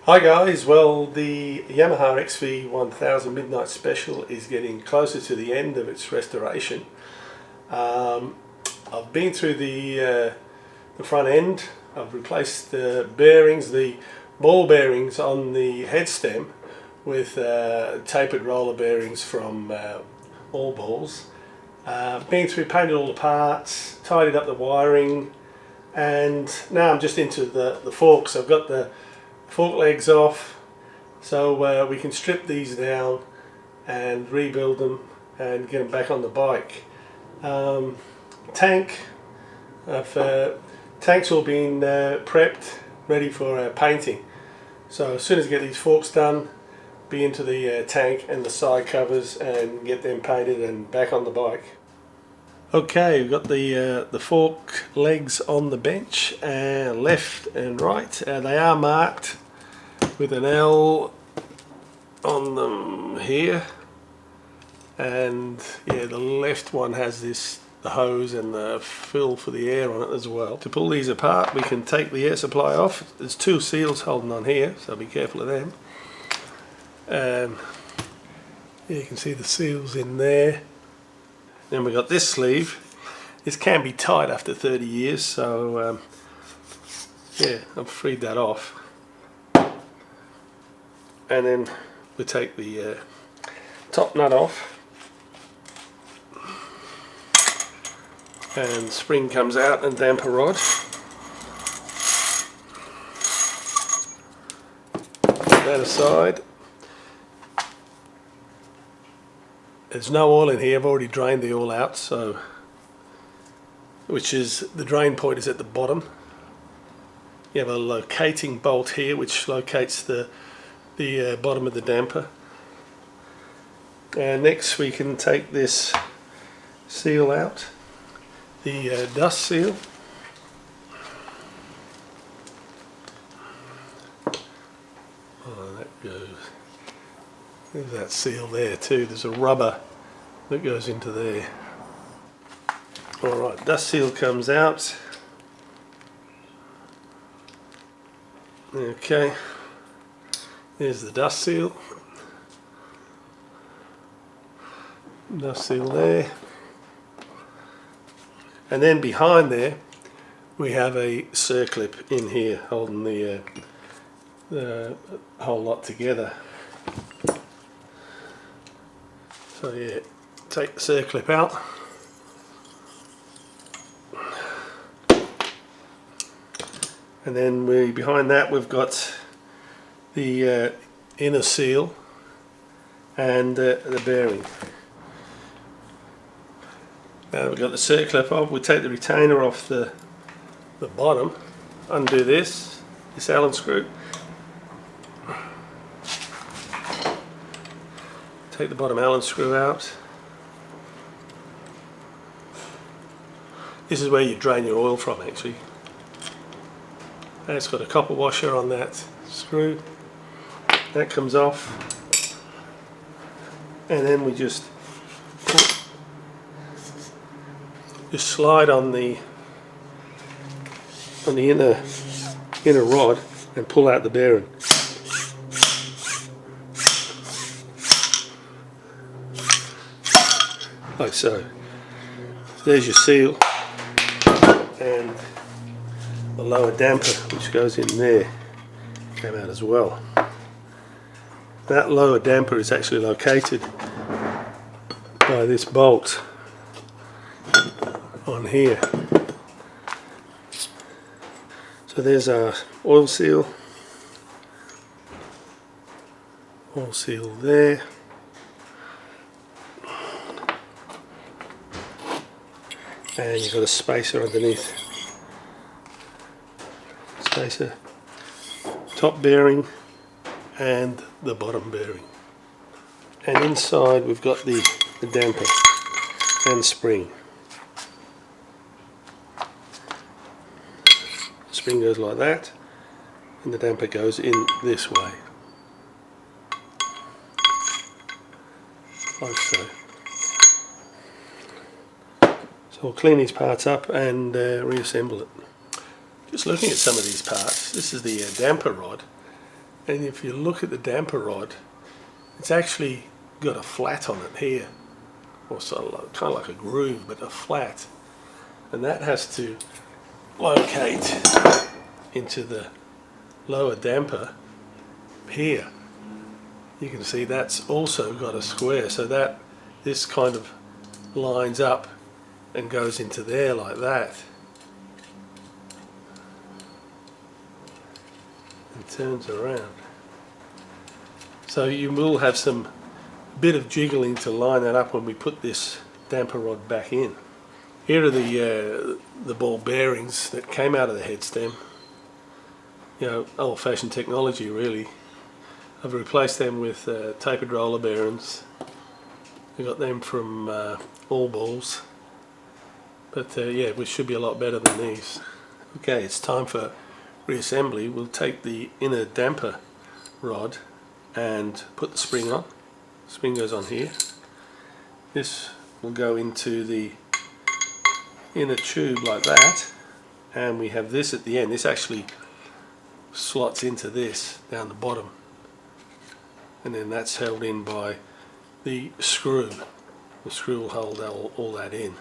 Hi guys, well the Yamaha XV1000 Midnight Special is getting closer to the end of its restoration. I've been through the front end. I've replaced the bearings, the ball bearings on the head stem with tapered roller bearings from all balls. Been through, painted all the parts, tidied up the wiring, and now I'm just into the forks. I've got the fork legs off, so we can strip these down and rebuild them and get them back on the bike. Tank's all been prepped, ready for painting. So as soon as I get these forks done, be into the tank and the side covers and get them painted and back on the bike. Okay, we've got the fork legs on the bench, left and right. They are marked with an L on them here, and yeah, the left one has the hose and the fill for the air on it as well. To pull these apart, we can take the air supply off. There's two seals holding on here, so be careful of them. Yeah, you can see the seals in there. Then we've got this sleeve. This can be tight after 30 years, so yeah, I've freed that off. And then we take the top nut off, and spring comes out and damper rod. Put that aside. There's no oil in here. I've already drained the oil out, so the drain point is at the bottom. You have a locating bolt here which locates the bottom of the damper. And next we can take this seal out, the dust seal. Oh, that goes. There's that seal there too. There's a rubber that goes into there. Alright, dust seal comes out. Okay, there's the dust seal. Dust seal there. And then behind there we have a circlip in here holding the whole lot together. So yeah, take the circlip out. And then behind that we've got the inner seal and the bearing. Now we've got the circlip off. We take the retainer off the bottom, undo this Allen screw. Take the bottom Allen screw out. This is where you drain your oil from actually. And it's got a copper washer on that screw. That comes off. And then we just slide on the inner rod and pull out the bearing. Like so. There's your seal and the lower damper which goes in there came out as well. That lower damper is actually located by this bolt on here. So there's our oil seal there. And you've got a spacer underneath. Spacer, top bearing and the bottom bearing. And inside we've got the damper and spring. Spring goes like that and the damper goes in this way. Like so. So we'll clean these parts up and reassemble it. Just looking at some of these parts, this is the damper rod, And if you look at the damper rod, it's actually got a flat on it here, or sort of kind of like a groove, but a flat, and that has to locate into the lower damper here. You can see that's also got a square, so that this kind of lines up and goes into there like that and turns around. So you will have some bit of jiggling to line that up when we put this damper rod back in. Here are the ball bearings that came out of the head stem. You know, old-fashioned technology really. I've replaced them with tapered roller bearings. I got them from All Balls, but yeah, which should be a lot better than these. Okay, it's time for reassembly. We'll take the inner damper rod and put the spring on. The spring goes on here. This will go into the inner tube like that, and we have this at the end. This actually slots into this down the bottom, and then that's held in by the screw. The screw will hold all that in.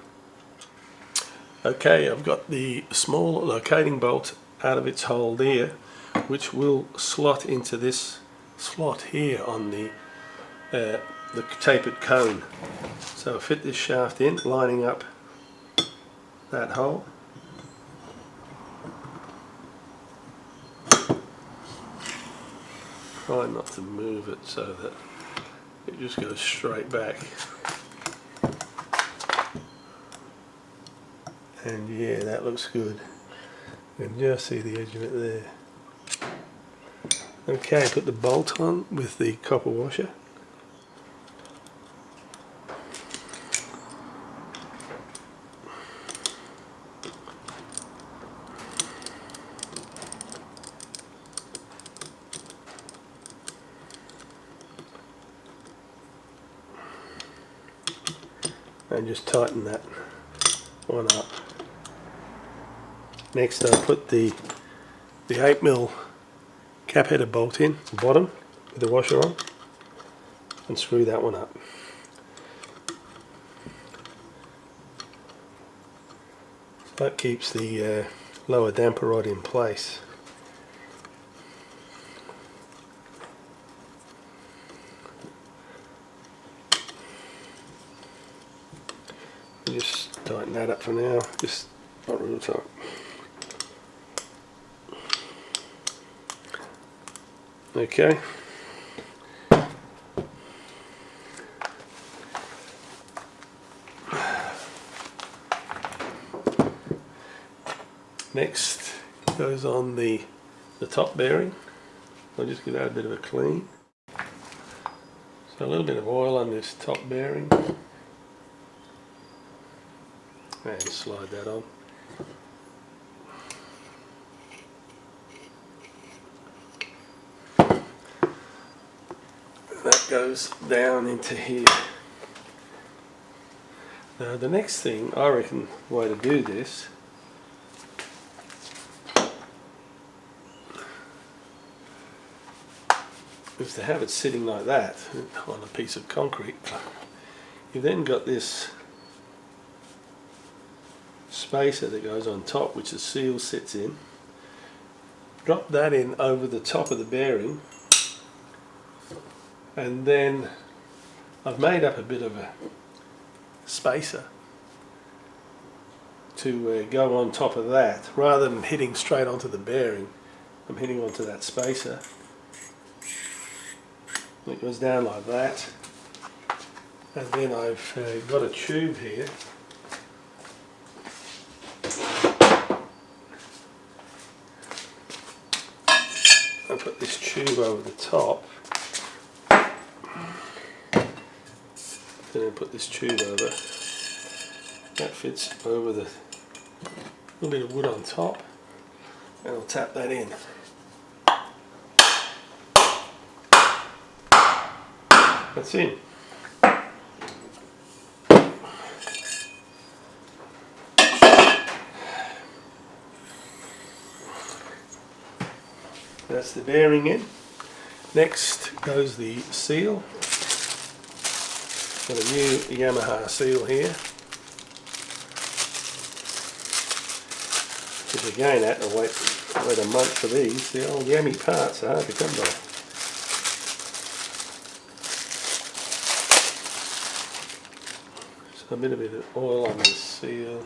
Okay, I've got the small locating bolt out of its hole there, which will slot into this slot here on the tapered cone. So I'll fit this shaft in, lining up that hole. Try not to move it so that it just goes straight back. And yeah, that looks good. You can just see the edge of it there. Okay, put the bolt on with the copper washer. And just tighten that one up. Next I'll put the 8mm cap header bolt in the bottom with the washer on and screw that one up. So that keeps the lower damper rod in place. Just tighten that up for now, just not real tight. Okay. Next goes on the top bearing. I'll just give that a bit of a clean. So a little bit of oil on this top bearing. And slide that on. That goes down into here. Now the next thing, I reckon, the way to do this is to have it sitting like that on a piece of concrete. You've then got this spacer that goes on top, which the seal sits in. Drop that in over the top of the bearing, and then I've made up a bit of a spacer to go on top of that. Rather than hitting straight onto the bearing, I'm hitting onto that spacer. It goes down like that, and then I've got a tube here. I put this tube over the top, and then put this tube over. That fits over the little bit of wood on top, and I'll tap that in. That's in. That's the bearing in. Next goes the seal. Got a new Yamaha seal here. Because again, I had to wait a month for these. The old Yami parts are hard to come by. So a bit of oil on this seal.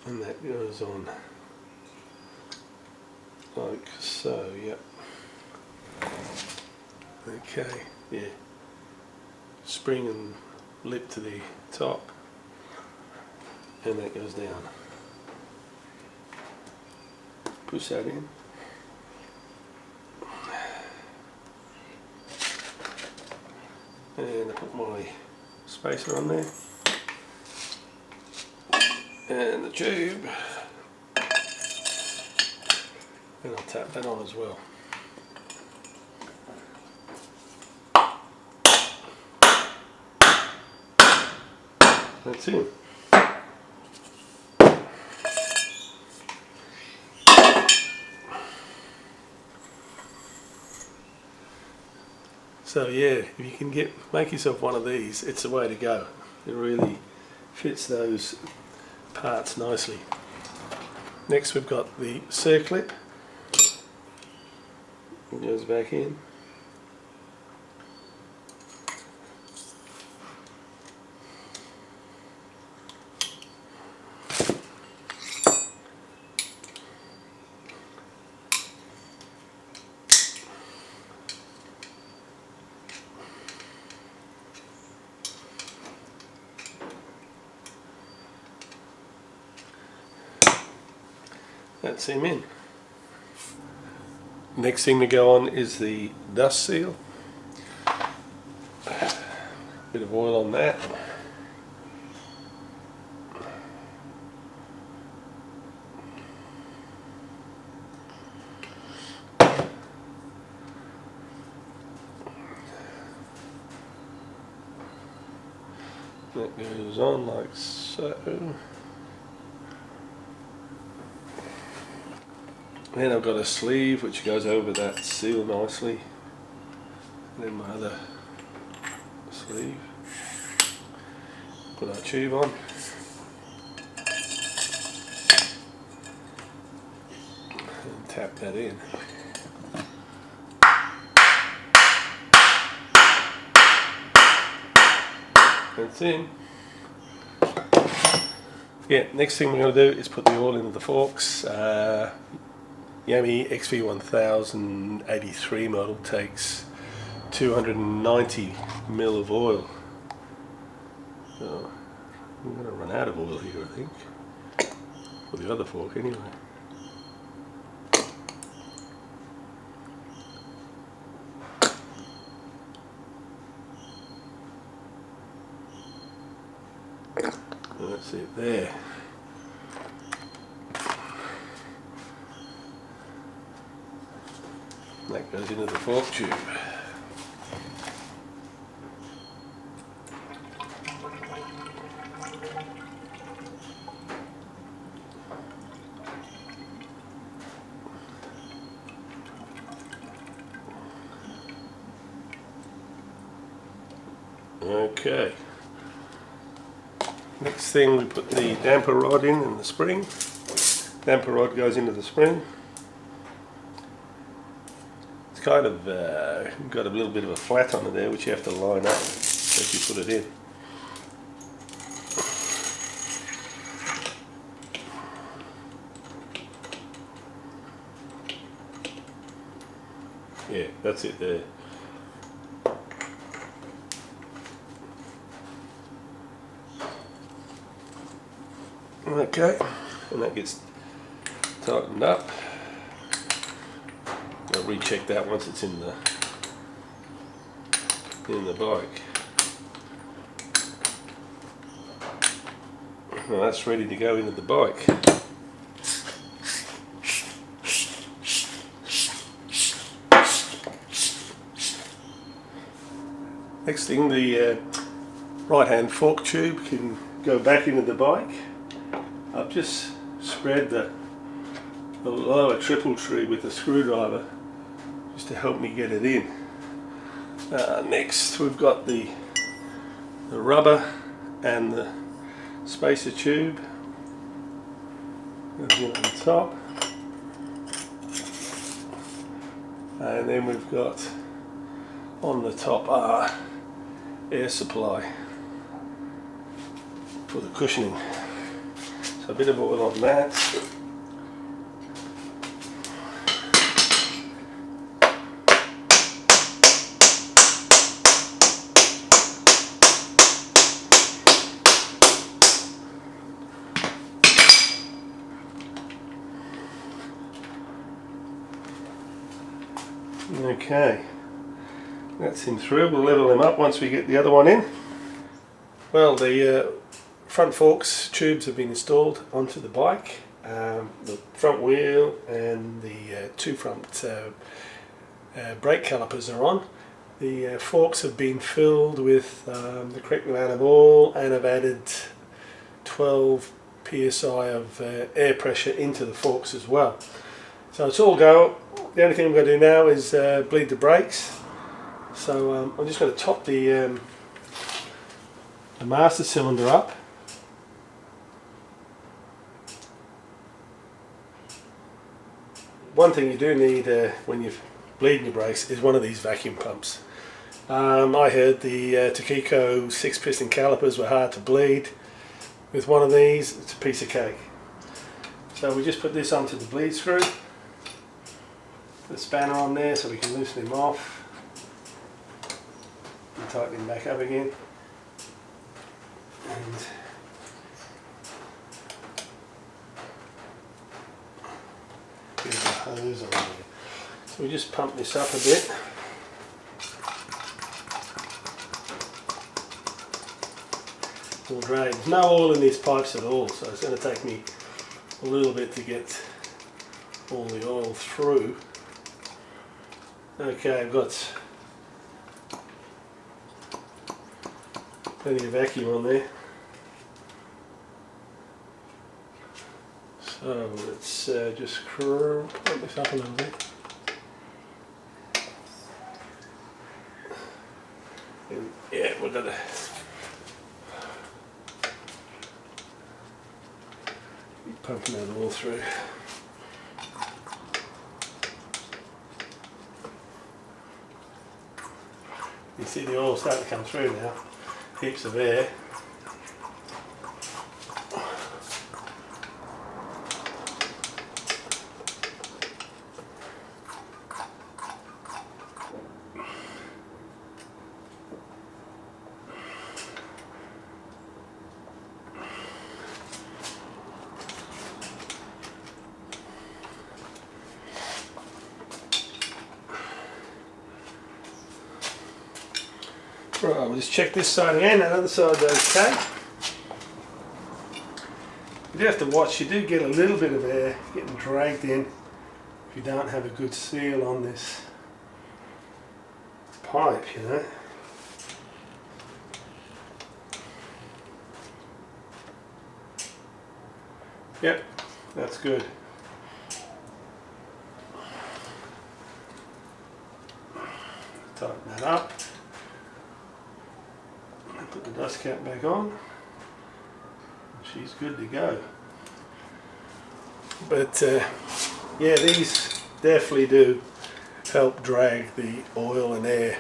And that goes on like so, yep. Okay, yeah. Spring and lip to the top, and that goes down. Push that in. And I put my spacer on there. And the tube, and I'll tap that on as well. That's it. So yeah, if you can make yourself one of these, it's the way to go. It really fits those parts nicely. Next we've got the circlip. It goes back in. That's him in. Next thing to go on is the dust seal. Bit of oil on that. That goes on like so. Then I've got a sleeve which goes over that seal nicely, and then my other sleeve. Put our tube on, and tap that in. That's in. Yeah, next thing we're going to do is put the oil into the forks. Yamaha XV1000 83 model takes 290 ml of oil. So I'm going to run out of oil here, I think. For the other fork anyway. That's it there. That goes into the fork tube. Okay. Next thing, we put the damper rod in the spring. Damper rod goes into the spring. It's kind of got a little bit of a flat on it there, which you have to line up as you put it in. Yeah, that's it there. Okay, and that gets tightened up. I'll recheck that once it's in the bike. Well, that's ready to go into the bike. Next thing, the right hand fork tube can go back into the bike. I've just spread the lower triple tree with the screwdriver just to help me get it in. Next we've got the rubber and the spacer tube goes in on the top, and then we've got on the top air supply for the cushioning. So a bit of oil on that. Okay, that's him through. We'll level him up once we get the other one in. Well, the front forks tubes have been installed onto the bike. The front wheel and the two front brake calipers are on. The forks have been filled with the correct amount of oil, and I've added 12 psi of air pressure into the forks as well. So it's all go. The only thing I'm going to do now is bleed the brakes. So I'm just going to top the master cylinder up. One thing you do need when you're bleeding your brakes is one of these vacuum pumps. I heard the Takiko 6-piston calipers were hard to bleed. With one of these, it's a piece of cake. So we just put this onto the bleed screw. The spanner on there so we can loosen him off and tighten him back up again. And here's the hose on there. So we just pump this up a bit. We'll drag. There's no oil in these pipes at all, so it's going to take me a little bit to get all the oil through. Okay, I've got plenty of vacuum on there. So let's just pump this up a little bit. And yeah, we're going to be pumping that all through. You see the oil starting to come through now, heaps of air. Right, we'll just check this side again, that other side's okay. You do have to watch, you do get a little bit of air getting dragged in if you don't have a good seal on this pipe, you know. Yep, that's good. Tighten that up. Put the dust cap back on. She's good to go. But yeah, these definitely do help drag the oil and air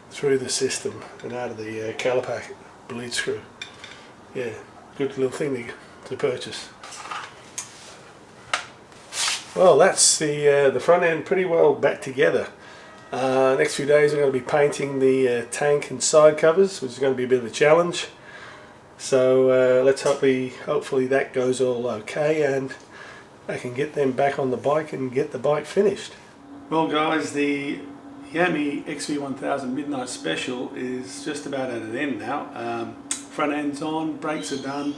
through the system and out of the caliper bleed screw. Yeah, good little thing to purchase. Well, that's the front end pretty well back together. Next few days I'm going to be painting the tank and side covers, which is going to be a bit of a challenge. So let's hopefully that goes all okay and I can get them back on the bike and get the bike finished. Well guys, the Yamaha XV1000 Midnight Special is just about at an end now. Front end's on, brakes are done,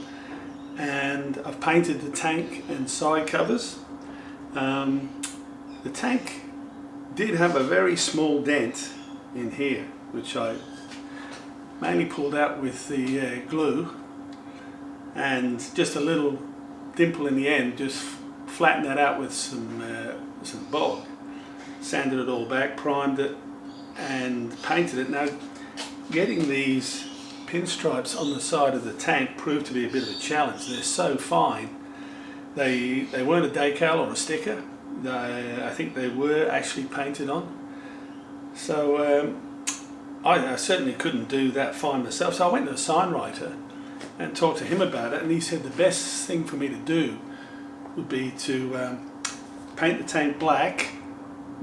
and I've painted the tank and side covers. The tank did have a very small dent in here, which I mainly pulled out with the glue, and just a little dimple in the end, just flattened that out with some bog. Sanded it all back, primed it, and painted it. Now, getting these pinstripes on the side of the tank proved to be a bit of a challenge. They're so fine. They weren't a decal or a sticker. I think they were actually painted on. So I certainly couldn't do that fine myself. So I went to a sign writer and talked to him about it, and he said the best thing for me to do would be to paint the tank black,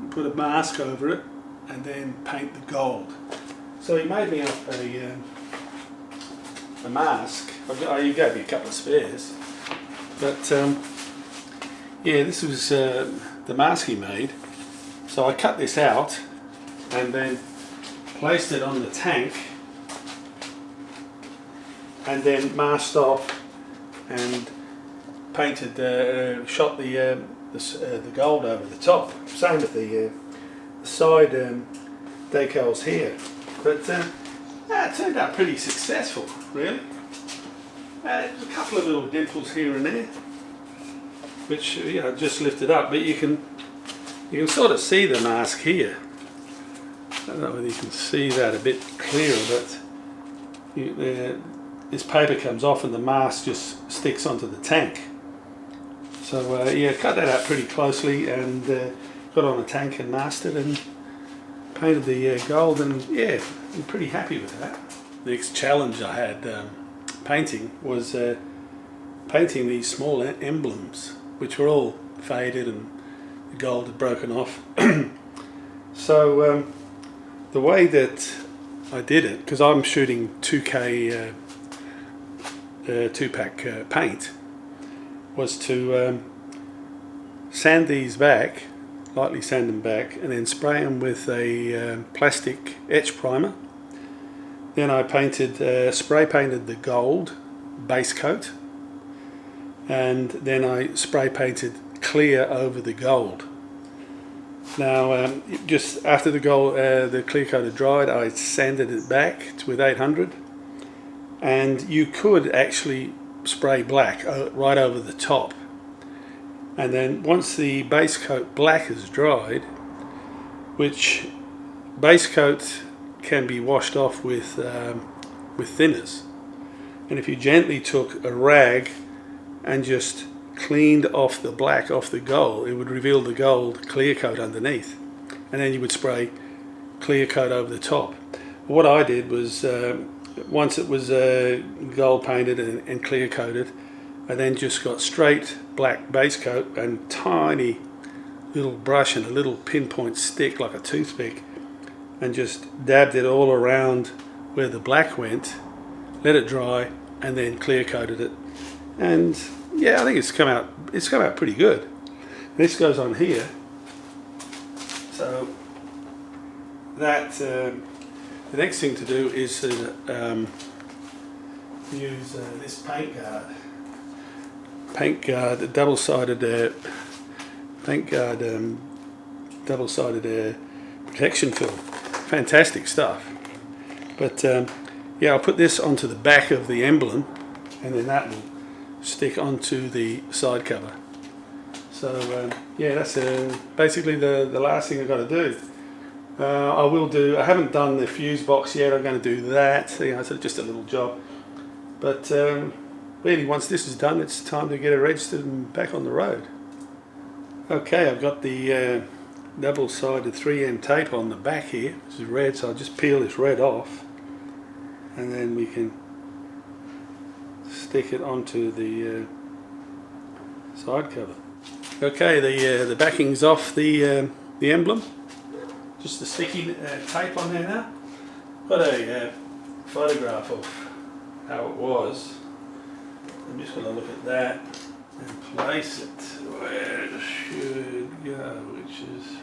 put a mask over it, and then paint the gold. So he made me up a mask. He gave me a couple of spares, but yeah, this was the mask he made. So I cut this out and then placed it on the tank, and then masked off and painted, shot the gold over the top. Same with the side decals here. But it turned out pretty successful, really. A couple of little dimples here and there, which just lifted up. But you can sort of see the mask here. I don't know whether you can see that a bit clearer, but this paper comes off and the mask just sticks onto the tank. So yeah, cut that out pretty closely and got on the tank and masked it and painted the gold, and yeah, I'm pretty happy with that. The next challenge I had painting was painting these small emblems, which were all faded and the gold had broken off. So the way that I did it, because I'm shooting 2K 2-pack paint, was to sand these back, lightly sand them back, and then spray them with a plastic etch primer. Then I spray painted the gold base coat, and then I spray painted clear over the gold. Now, just after the clear coat had dried, I sanded it back with 800, and you could actually spray black right over the top. And then once the base coat black is dried, which base coat can be washed off with thinners, and if you gently took a rag and just cleaned off the black off the gold, it would reveal the gold clear coat underneath, and then you would spray clear coat over the top. What I did was, once it was gold painted and clear coated, I then just got straight black base coat and tiny little brush and a little pinpoint stick like a toothpick, and just dabbed it all around where the black went, let it dry, and then clear coated it. And yeah, I think it's come out pretty good. This goes on here, so that the next thing to do is to use this paint guard double-sided double-sided protection film. Fantastic stuff. But yeah, I'll put this onto the back of the emblem, and then that will stick onto the side cover. So yeah, that's basically the last thing I've got to do. I haven't done the fuse box yet. I'm going to do that. It's just a little job. But really, once this is done, it's time to get it registered and back on the road. Okay, I've got the double-sided 3M tape on the back here. This is red, so I'll just peel this red off, and then we can stick it onto the side cover. Okay, the backing's off the emblem. Just the sticky tape on there now. Got a photograph of how it was. I'm just going to look at that and place it where it should go, which is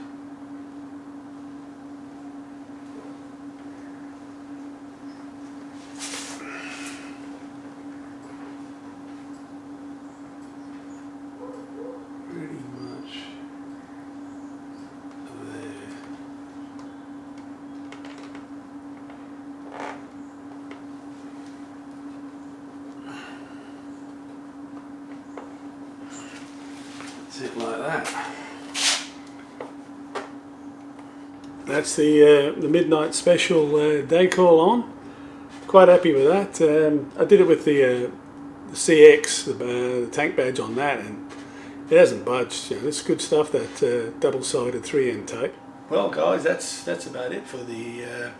pretty much there. That's the Midnight Special day call on. Quite happy with that. I did it with the CX, the tank badge on that, and it hasn't budged. You know, it's good stuff, that double-sided 3N tape. Well guys, that's about it for the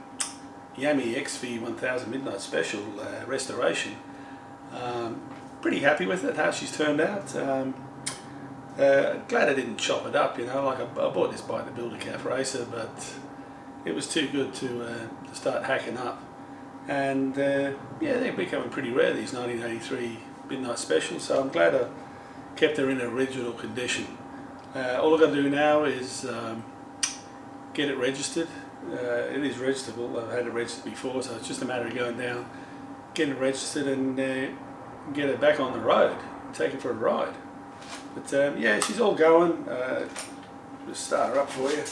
Yamaha XV1000 Midnight Special restoration. Pretty happy with it, how she's turned out. Glad I didn't chop it up, you know, like I bought this bike to build a calf racer, but it was too good to start hacking up. And yeah, they're becoming pretty rare, these 1983 Midnight Specials, so I'm glad I kept her in original condition. All I've got to do now is get it registered. It is registerable. I've had it registered before, so it's just a matter of going down, getting it registered, and get it back on the road, take it for a ride. But yeah, she's all going. Just start her up for you.